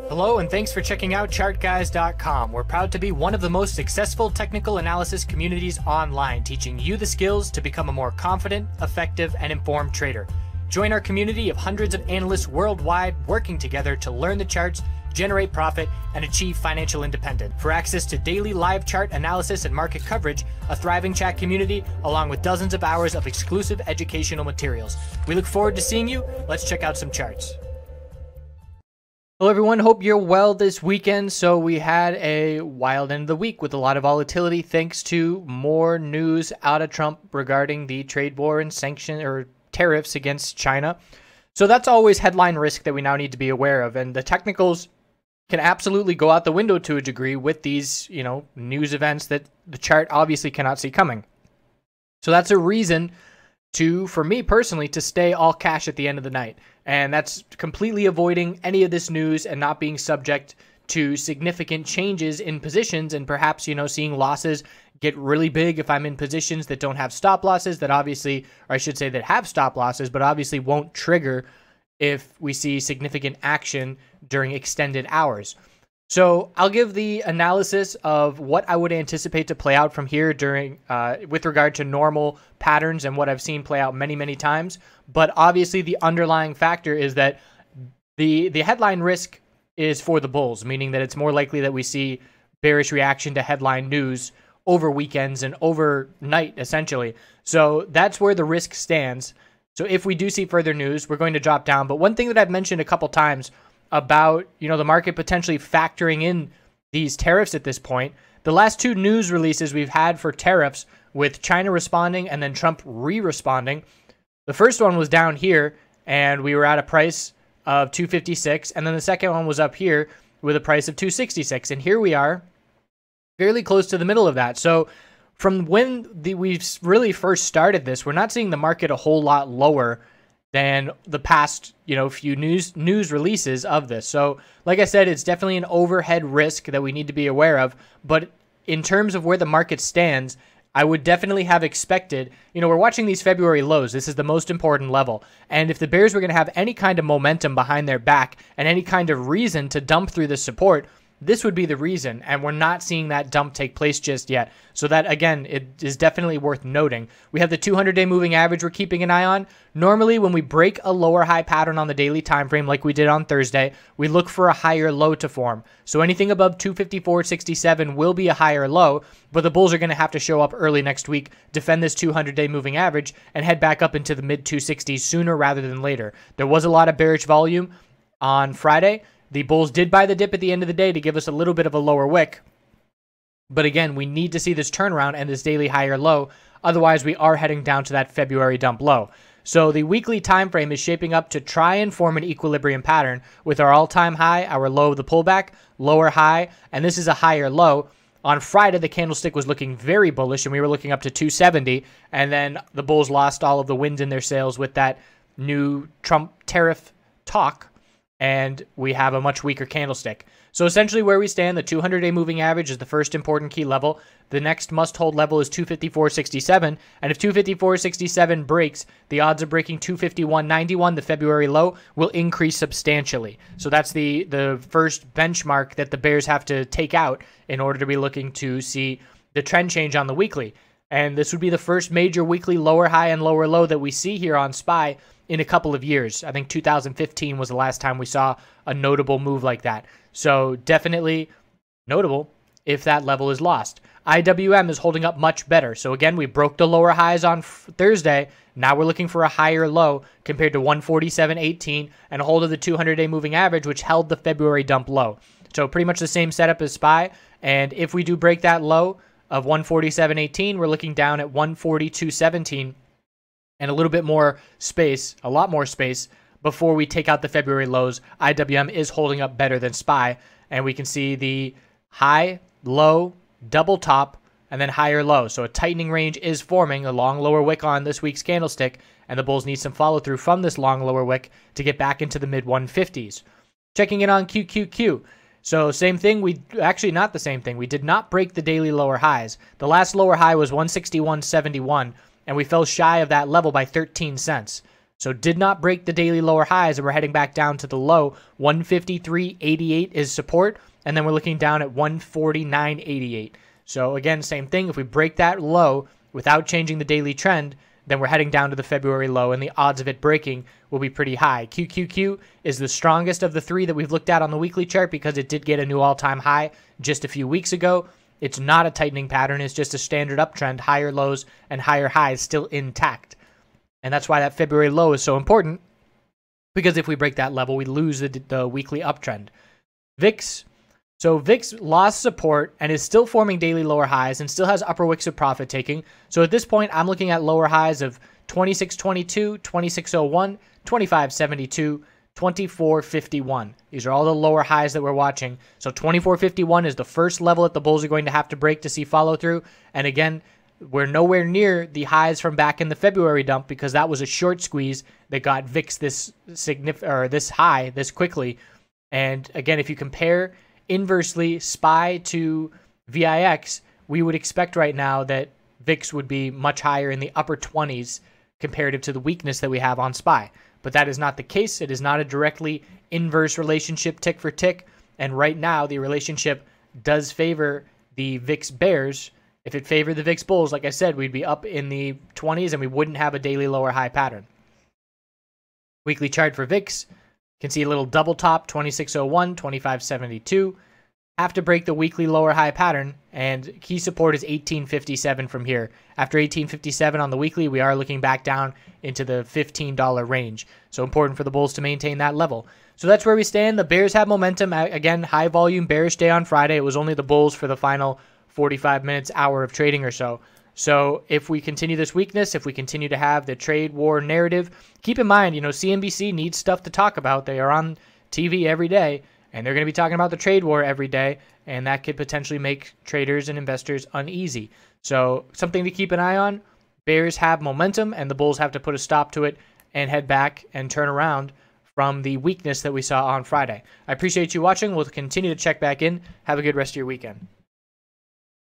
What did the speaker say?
Hello and thanks for checking out ChartGuys.com. We're proud to be one of the most successful technical analysis communities online, teaching you the skills to become a more confident, effective, and informed trader. Join our community of hundreds of analysts worldwide working together to learn the charts, generate profit, and achieve financial independence. For access to daily live chart analysis and market coverage, a thriving chat community, along with dozens of hours of exclusive educational materials. We look forward to seeing you. Let's check out some charts. Hello everyone, hope you're well this weekend. So we had a wild end of the week with a lot of volatility thanks to more news out of Trump regarding the trade war and sanction or tariffs against China. So that's always headline risk that we now need to be aware of, and the technicals can absolutely go out the window to a degree with these, news events that the chart obviously cannot see coming. So that's a reason for me personally, to stay all cash at the end of the night. And that's completely avoiding any of this news and not being subject to significant changes in positions and perhaps, seeing losses get really big if I'm in positions that don't have stop losses, that obviously, or I should say that have stop losses, but obviously won't trigger if we see significant action during extended hours. So I'll give the analysis of what I would anticipate to play out from here during, with regard to normal patterns and what I've seen play out many, many times. But obviously the underlying factor is that the headline risk is for the bulls, meaning that it's more likely that we see bearish reaction to headline news over weekends and overnight, essentially. So that's where the risk stands. So if we do see further news, we're going to drop down. But one thing that I've mentioned a couple times about, the market potentially factoring in these tariffs at this point. The last two news releases we've had for tariffs, with China responding and then Trump re-responding. The first one was down here, and we were at a price of 256, and then the second one was up here with a price of 266, and here we are, fairly close to the middle of that. So from when we've really first started this, we're not seeing the market a whole lot lower than the past, few news releases of this. So like I said, it's definitely an overhead risk that we need to be aware of. But in terms of where the market stands, I would definitely have expected, we're watching these February lows. This is the most important level. And if the bears were going to have any kind of momentum behind their back and any kind of reason to dump through this support, this would be the reason, and we're not seeing that dump take place just yet. So that, again, it is definitely worth noting. We have the 200-day moving average we're keeping an eye on. Normally, when we break a lower high pattern on the daily time frame like we did on Thursday, we look for a higher low to form. So anything above 254.67 will be a higher low, but the bulls are going to have to show up early next week, defend this 200-day moving average, and head back up into the mid-260s sooner rather than later. There was a lot of bearish volume on Friday. The bulls did buy the dip at the end of the day to give us a little bit of a lower wick. But again, we need to see this turnaround and this daily higher low. Otherwise, we are heading down to that February dump low. So the weekly time frame is shaping up to try and form an equilibrium pattern with our all-time high, our low of the pullback, lower high, and this is a higher low. On Friday, the candlestick was looking very bullish, and we were looking up to 270, and then the bulls lost all of the wind in their sails with that new Trump tariff talk, and we have a much weaker candlestick. So essentially where we stand, the 200-day moving average is the first important key level. The next must-hold level is 254.67, and if 254.67 breaks, the odds of breaking 251.91, the February low, will increase substantially. So that's the first benchmark that the bears have to take out in order to be looking to see the trend change on the weekly. And this would be the first major weekly lower high and lower low that we see here on SPY in a couple of years. I think 2015 was the last time we saw a notable move like that. So definitely notable if that level is lost. IWM is holding up much better. So again, we broke the lower highs on Thursday. Now we're looking for a higher low compared to 147.18 and a hold of the 200-day moving average, which held the February dump low. So pretty much the same setup as SPY. And if we do break that low of 147.18, we're looking down at 142.17 and a little bit more space, a lot more space, before we take out the February lows. IWM is holding up better than SPY, and we can see the high, low, double top, and then higher low. So a tightening range is forming, a long lower wick on this week's candlestick, and the bulls need some follow through from this long lower wick to get back into the mid 150s. Checking in on QQQ. So same thing, actually not the same thing. We did not break the daily lower highs. The last lower high was 161.71, and we fell shy of that level by 13 cents. So did not break the daily lower highs, and we're heading back down to the low. 153.88 is support, and then we're looking down at 149.88. So again, same thing. If we break that low without changing the daily trend, then we're heading down to the February low, and the odds of it breaking will be pretty high. QQQ is the strongest of the three that we've looked at on the weekly chart because it did get a new all-time high just a few weeks ago. It's not a tightening pattern. It's just a standard uptrend, higher lows and higher highs still intact. And that's why that February low is so important, because if we break that level, we lose the weekly uptrend. VIX. So VIX lost support and is still forming daily lower highs and still has upper wicks of profit taking. So at this point, I'm looking at lower highs of 26.22, 26.01, 25.72, 24.51. These are all the lower highs that we're watching. So 24.51 is the first level that the bulls are going to have to break to see follow through. And again, we're nowhere near the highs from back in the February dump because that was a short squeeze that got VIX this high this quickly. And again, if you compare inversely SPY to VIX, we would expect right now that VIX would be much higher in the upper 20s comparative to the weakness that we have on SPY. But that is not the case. It is not a directly inverse relationship tick for tick. And right now, the relationship does favor the VIX bears. If it favored the VIX bulls, like I said, we'd be up in the 20s and we wouldn't have a daily lower high pattern. Weekly chart for VIX. You can see a little double top, 26.01, 25.72. Have to break the weekly lower high pattern, and key support is 18.57 from here. After 18.57 on the weekly, we are looking back down into the $15 range. So important for the bulls to maintain that level. So that's where we stand. The bears have momentum. Again, high volume bearish day on Friday. It was only the bulls for the final 45 minutes, hour of trading or so. So if we continue this weakness, if we continue to have the trade war narrative, keep in mind, CNBC needs stuff to talk about. They are on TV every day, and they're going to be talking about the trade war every day, and that could potentially make traders and investors uneasy. So something to keep an eye on. Bears have momentum, and the bulls have to put a stop to it and head back and turn around from the weakness that we saw on Friday. I appreciate you watching. We'll continue to check back in. Have a good rest of your weekend.